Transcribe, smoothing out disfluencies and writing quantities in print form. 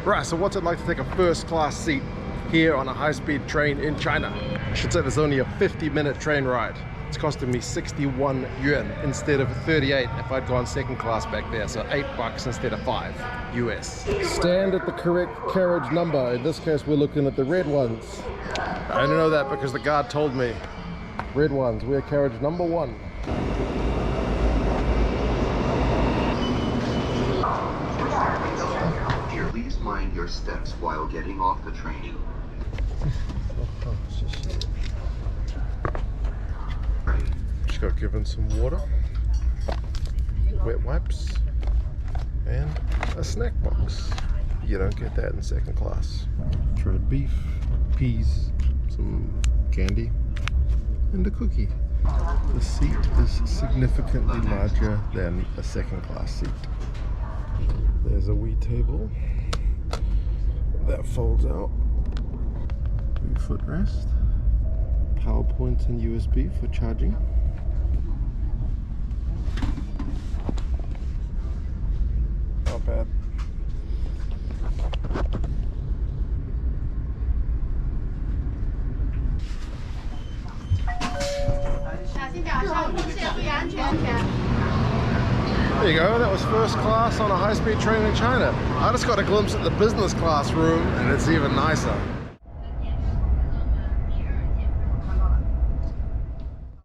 Right, so what's it like to take a first class seat here on a high-speed train in China? I should say there's only a 50-minute train ride. It's costing me 61 yuan instead of 38 if I'd gone second class back there, so $8 instead of 5 US. Stand at the correct carriage number. In this case, we're looking at the red ones. I only know that because the guard told me. Red ones, we're carriage number 1. Dear, please mind your steps while getting off the train. Just got given some water, wet wipes, and a snack box. You don't get that in second class. Tried beef, peas, some candy, and a cookie. The seat is significantly larger than a second class seat. There's a wee table that folds out. Footrest, PowerPoint and USB for charging. Not bad. There you go, that was first class on a high-speed train in China. I just got a glimpse at the business class room and it's even nicer.